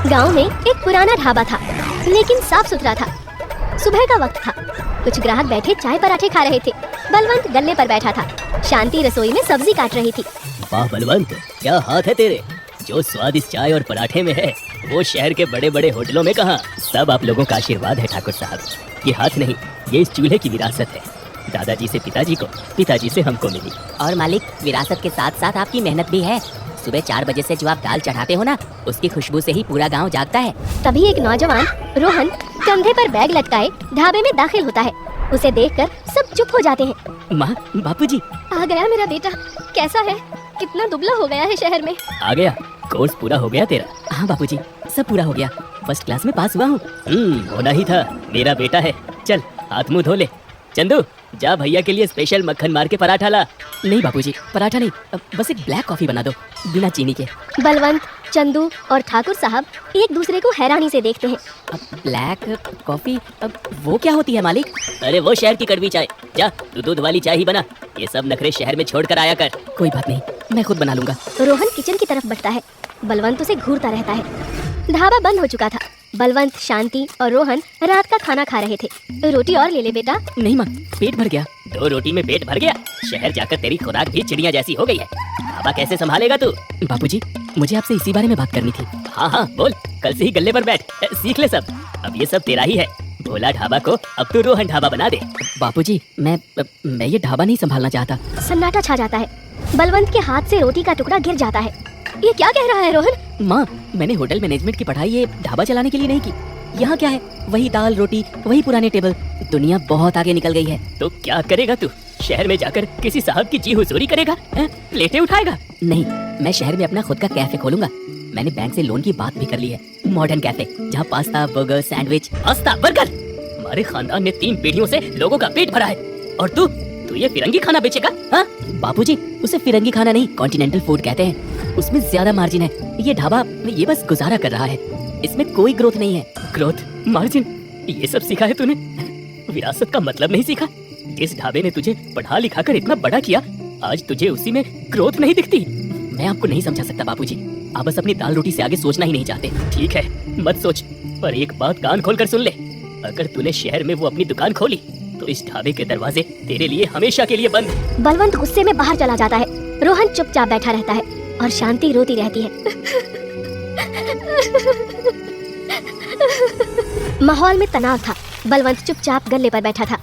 गांव में एक पुराना ढाबा था, लेकिन साफ सुथरा था। सुबह का वक्त था। कुछ ग्राहक बैठे चाय पराठे खा रहे थे। बलवंत गल्ले पर बैठा था। शांति रसोई में सब्जी काट रही थी। वाह बलवंत, क्या हाथ है तेरे। जो स्वाद इस चाय और पराठे में है वो शहर के बड़े बड़े होटलों में कहाँ। सब आप लोगों का आशीर्वाद है ठाकुर साहब। ये हाथ नहीं, ये इस चूल्हे की विरासत है। दादाजी से पिताजी को, पिताजी से हमको मिली। और मालिक, विरासत के साथ साथ आपकी मेहनत भी है। सुबह 4 बजे से जो आप दाल चढ़ाते हो ना, उसकी खुशबू से ही पूरा गांव जागता है। तभी एक नौजवान रोहन कंधे पर बैग लटकाए ढाबे में दाखिल होता है। उसे देखकर सब चुप हो जाते हैं। माँ, बापूजी। आ गया मेरा बेटा, कैसा है? कितना दुबला हो गया है शहर में। आ गया, कोर्स पूरा हो गया तेरा? हाँ बापूजी, सब पूरा हो गया। फर्स्ट क्लास में पास हुआ हूँ। होना ही था, मेरा बेटा है। चल हाथ मुंह धो ले। चंदू, जा भैया के लिए स्पेशल मक्खन मार के पराठा ला। नहीं बापूजी, पराठा नहीं, बस एक ब्लैक कॉफी बना दो, बिना चीनी के। बलवंत, चंदू और ठाकुर साहब एक दूसरे को हैरानी से देखते हैं। ब्लैक कॉफी, वो क्या होती है मालिक? अरे वो शहर की कड़वी चाय। जा तू दूध वाली चाय ही बना। ये सब नखरे शहर में छोड़ कर आया कर। कोई बात नहीं, मैं खुद बना लूंगा। रोहन किचन की तरफ बढ़ता है। बलवंत उसे घूरता रहता है। ढाबा बंद हो चुका था। बलवंत, शांति और रोहन रात का खाना खा रहे थे। रोटी और ले ले बेटा। नहीं माँ, पेट भर गया। 2 रोटी में पेट भर गया? शहर जाकर तेरी खुराक भी चिड़िया जैसी हो गई है। ढाबा कैसे संभालेगा तू? बापूजी, मुझे आपसे इसी बारे में बात करनी थी। हाँ हाँ बोल, कल से ही गल्ले पर बैठ, सीख ले सब। अब ये सब तेरा ही है। भोला ढाबा को अब तू रोहन ढाबा बना दे। बापूजी, मैं ये ढाबा नहीं संभालना चाहता। सन्नाटा छा जाता है। बलवंत के हाथ से रोटी का टुकड़ा गिर जाता है। ये क्या कह रहा है रोहन? माँ, मैंने होटल मैनेजमेंट की पढ़ाई ये ढाबा चलाने के लिए नहीं की। यहाँ क्या है, वही दाल रोटी, वही पुराने टेबल। दुनिया बहुत आगे निकल गई है। तो क्या करेगा तू? शहर में जाकर किसी साहब की जी हुजूरी करेगा? प्लेटें उठाएगा? नहीं, मैं शहर में अपना खुद का कैफे खोलूंगा। मैंने बैंक से लोन की बात भी कर ली है। मॉडर्न कैफे, जहाँ pasta, burger, sandwich. Pasta, burger? हमारे खानदान ने 3 पीढ़ियों से लोगों का पेट भरा है, और तू ये फिरंगी खाना बेचेगा? हाँ बापूजी, उसे फिरंगी खाना नहीं, कॉन्टिनेंटल फूड कहते हैं। उसमें ज्यादा मार्जिन है। ये ढाबा ये बस गुजारा कर रहा है, इसमें कोई ग्रोथ नहीं है। ग्रोथ, मार्जिन, ये सब सीखा है तूने? विरासत का मतलब नहीं सीखा? इस ढाबे ने तुझे पढ़ा लिखा कर इतना बड़ा किया, आज तुझे उसी में ग्रोथ नहीं दिखती? मैं आपको नहीं समझा सकता बापूजी, आप बस अपनी दाल रोटी से आगे सोचना ही नहीं चाहते। ठीक है, मत सोच, पर एक बात कान खोल कर सुन ले। अगर तूने शहर में वो अपनी दुकान खोली तो इस ढाबे के दरवाजे तेरे लिए हमेशा के लिए बंद। बलवंत गुस्से में बाहर चला जाता है। रोहन चुपचाप बैठा रहता है और शांति रोती रहती है। माहौल में तनाव था। बलवंत चुपचाप गल्ले पर बैठा था।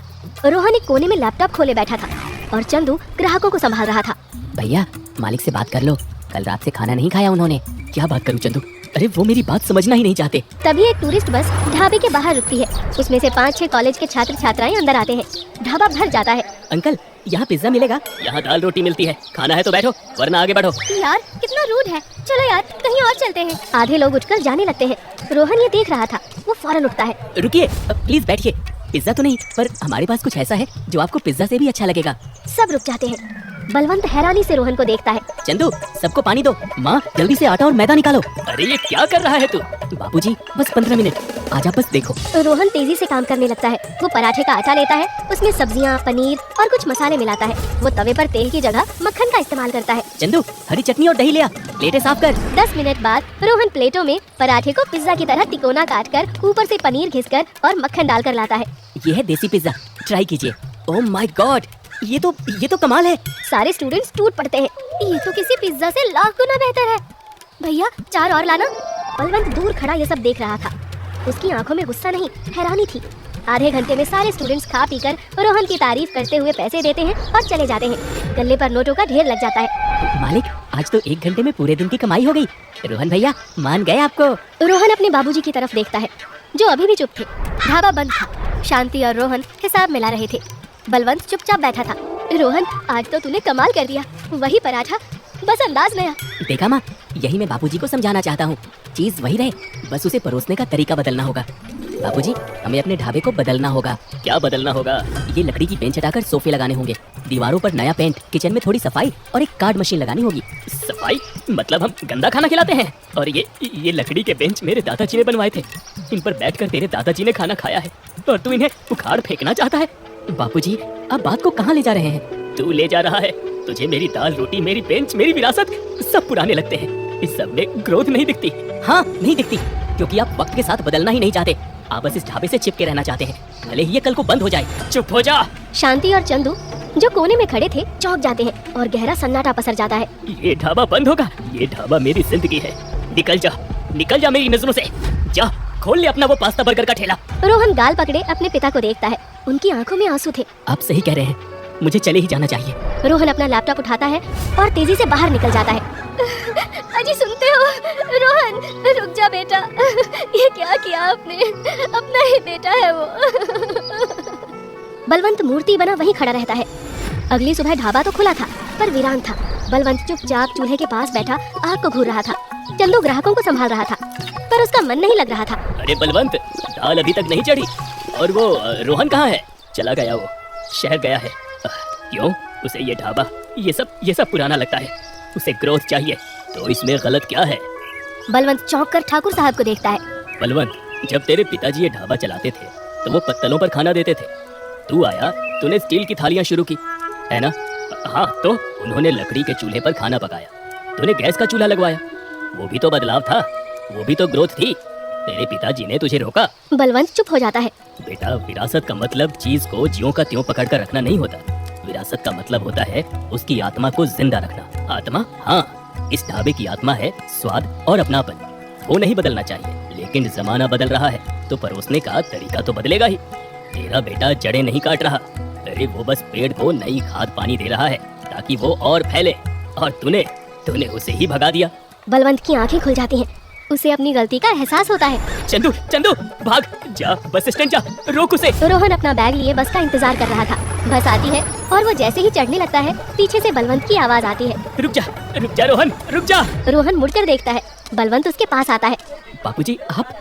रोहन एक कोने में लैपटॉप खोले बैठा था और चंदू ग्राहकों को संभाल रहा था। भैया, मालिक से बात कर लो, कल रात से खाना नहीं खाया उन्होंने। क्या बात करूं चंदू? अरे वो मेरी बात समझना ही नहीं चाहते। तभी एक टूरिस्ट बस ढाबे के बाहर रुकती है। उसमें से 5-6 कॉलेज के छात्र छात्राएं अंदर आते हैं। ढाबा भर जाता है। अंकल, यहाँ पिज्जा मिलेगा? यहाँ दाल रोटी मिलती है, खाना है तो बैठो, वरना आगे बढ़ो। यार कितना रूड है। चलो यार, कहीं और चलते हैं। आधे लोग उठकर जाने लगते हैं। रोहन ये देख रहा था, वो फौरन उठता है। रुकिए, प्लीज बैठिए। पिज्जा तो नहीं, पर हमारे पास कुछ ऐसा है जो आपको पिज्जा से भी अच्छा लगेगा। सब रुक जाते हैं। बलवंत हैरानी से रोहन को देखता है। चंदू, सबको पानी दो। माँ, जल्दी से आटा और मैदा निकालो। अरे ये क्या कर रहा है तू? बापूजी, बस 15 मिनट, आजा, बस देखो। रोहन तेजी से काम करने लगता है। वो पराठे का आटा लेता है, उसमें सब्जियां, पनीर और कुछ मसाले मिलाता है। वो तवे पर तेल की जगह मक्खन का इस्तेमाल करता है। चंदू, हरी चटनी और दही ले आ, प्लेटें साफ कर। 10 मिनट बाद रोहन प्लेटों में पराठे को पिज्जा की तरह तिकोना काटकर ऊपर से पनीर घिसकर और मक्खन डालकर लाता है। ये है देसी पिज्जा, ट्राई कीजिए। ओह माय गॉड, ये तो कमाल है। सारे स्टूडेंट्स टूट पड़ते हैं। ये तो किसी पिज्जा से लाख गुना बेहतर है। भैया 4 और लाना। बलवंत दूर खड़ा ये सब देख रहा था। उसकी आंखों में गुस्सा नहीं, हैरानी थी। आधे घंटे में सारे स्टूडेंट्स खा पीकर रोहन की तारीफ करते हुए पैसे देते हैं और चले जाते हैं। गल्ले पर नोटों का ढेर लग जाता है। मालिक, आज तो 1 घंटे में पूरे दिन की कमाई हो गई। रोहन भैया मान गए आपको। रोहन अपने बाबूजी की तरफ देखता है, जो अभी भी चुप थे। ढाबा बंद था। शांति और रोहन हिसाब मिला रहे थे। बलवंत चुपचाप बैठा था। रोहन, आज तो तूने कमाल कर दिया। वही पराठा, बस अंदाज नया। देखा माँ, यही मैं बापूजी को समझाना चाहता हूँ। चीज वही रहे, बस उसे परोसने का तरीका बदलना होगा। बापूजी, हमें अपने ढाबे को बदलना होगा। क्या बदलना होगा? ये लकड़ी की बेंच हटाकर सोफे लगाने होंगे, दीवारों पर नया पेंट, किचन में थोड़ी सफाई और एक कार्ड मशीन लगानी होगी। सफाई मतलब हम गंदा खाना खिलाते हैं? और ये लकड़ी के बेंच मेरे दादाजी ने बनवाए थे। इन पर बैठकर तेरे दादाजी ने खाना खाया है और तू इन्हें उखाड़ फेंकना चाहता है? बापूजी, आप बात को कहाँ ले जा रहे हैं? तू ले जा रहा है। तुझे मेरी दाल रोटी, मेरी बेंच, मेरी विरासत सब पुराने लगते हैं। इस सब में ग्रोथ नहीं दिखती। हाँ, नहीं दिखती। क्योंकि आप वक्त के साथ बदलना ही नहीं चाहते। आप बस इस ढाबे से चिपके रहना चाहते हैं, भले ही ये कल को बंद हो जाए। चुप हो जा। शांति और चंदू जो कोने में खड़े थे चौंक जाते हैं और गहरा सन्नाटा पसर जाता है। ये ढाबा बंद होगा? ये ढाबा मेरी जिंदगी है। निकल जा मेरी नजरों से। जा खोल ले अपना वो पास्ता बर्गर का ठेला। रोहन गाल पकड़े अपने पिता को देखता है। उनकी आंखों में आंसू थे। आप सही कह रहे हैं, मुझे चले ही जाना चाहिए। रोहन अपना लैपटॉप उठाता है और तेजी से बाहर निकल जाता है। अजी सुनते हो? रोहन रुक जा बेटा, ये क्या किया आपने? अपना ही बेटा है वो। बलवंत मूर्ति बना वहीं खड़ा रहता है। अगली सुबह ढाबा तो खुला था पर वीरान था। बलवंत चुपचाप चूल्हे के पास बैठा आग को घूर रहा था। चंदू ग्राहकों को संभाल रहा था पर उसका मन नहीं लग रहा था। अरे बलवंत, दाल अभी तक नहीं चढ़ी। और वो रोहन कहाँ है? चला गया, वो शहर गया है। क्यों? उसे ये ढाबा ये सब पुराना लगता है। उसे ग्रोथ चाहिए, तो इसमें गलत क्या है? बलवंत चौंक कर ठाकुर साहब को देखता है। बलवंत, जब तेरे पिताजी ये ढाबा चलाते थे तो वो पत्तलों पर खाना देते थे। तू आया, तूने स्टील की थालियां शुरू की, है ना? हाँ, तो उन्होंने लकड़ी के चूल्हे पर खाना पकाया। तूने गैस का चूल्हा लगवाया। वो भी तो बदलाव था, वो भी तो ग्रोथ थी। तेरे पिताजी ने तुझे रोका। बलवंत चुप हो जाता है। बेटा, विरासत का मतलब चीज को ज्यों का त्यों पकड़ कर रखना नहीं होता। विरासत का मतलब होता है उसकी आत्मा को जिंदा रखना। आत्मा? हाँ, इस ढाबे की आत्मा है स्वाद और अपनापन। वो नहीं बदलना चाहिए, लेकिन जमाना बदल रहा है तो परोसने का तरीका तो बदलेगा ही। तेरा बेटा जड़ें नहीं काट रहा, अरे वो बस पेड़ को नई खाद पानी दे रहा है ताकि वो और फैले। और तूने उसे ही भगा दिया। बलवंत की आंखें खुल जाती हैं। उसे अपनी गलती का एहसास होता है। चंदू भाग जा, बस स्टैंड जा, रोक उसे। रोहन अपना बैग लिए बस का इंतजार कर रहा था। बस आती है और वो जैसे ही चढ़ने लगता है पीछे से बलवंत की आवाज आती है। रुक जा रोहन, रुक जा। रोहन मुड़कर देखता है। बलवंत उसके पास आता है। बापूजी, आप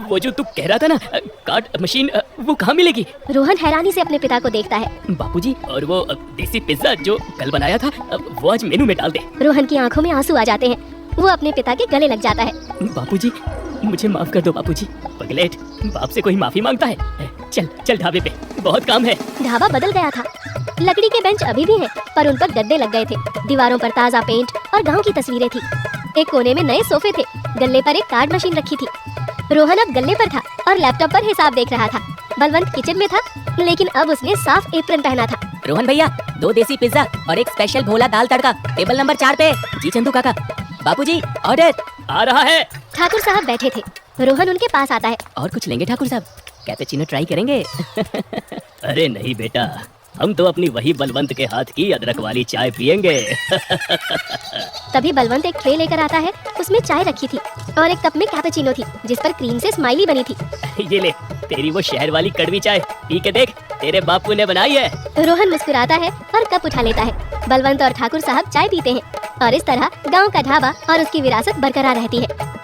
वो जो तू कह रहा था ना, काट मशीन, वो कहाँ मिलेगी? रोहन हैरानी से अपने पिता को देखता है। बापूजी, और वो देसी पिज्जा जो कल बनाया था, वो आज मेनू में डाल दे। रोहन की आंखों में आंसू आ जाते हैं। वो अपने पिता के गले लग जाता है। बापूजी, मुझे माफ कर दो बापूजी। पगलेट, बाप से कोई माफी मांगता है? चल ढाबे पे, बहुत काम है। ढाबा बदल गया था। लकड़ी के बेंच अभी भी हैं, पर उन पर गद्दे लग गए थे। दीवारों पर ताज़ा पेंट और गांव की तस्वीरें थी। एक कोने में नए सोफे थे। गल्ले पर एक कार्ड मशीन रखी थी। रोहन अब गल्ले पर था और लैपटॉप पर हिसाब देख रहा था। बलवंत किचन में था, लेकिन अब उसने साफ एप्रन पहना था। रोहन भैया, 2 देसी पिज्जा और एक स्पेशल भोला दाल तड़का, टेबल नंबर 4 पे। जी चंदू काका। बापूजी, ऑर्डर आ रहा है। ठाकुर साहब बैठे थे। रोहन उनके पास आता है। और कुछ लेंगे ठाकुर साहब? कैपेचिनो ट्राई करेंगे? अरे नहीं बेटा, हम तो अपनी वही बलवंत के हाथ की अदरक वाली चाय पियेंगे। तभी बलवंत एक ट्रे लेकर आता है। उसमें चाय रखी थी और एक कप में कैपेचिनो थी जिस पर क्रीम से स्माइली बनी थी। ये ले, तेरी वो शहर वाली कड़वी चाय, पी के देख, तेरे बापू ने बनाई है। रोहन मुस्कुराता है और कप उठा लेता है। बलवंत और ठाकुर साहब चाय पीते हैं और इस तरह गांव का ढाबा और उसकी विरासत बरकरार रहती है।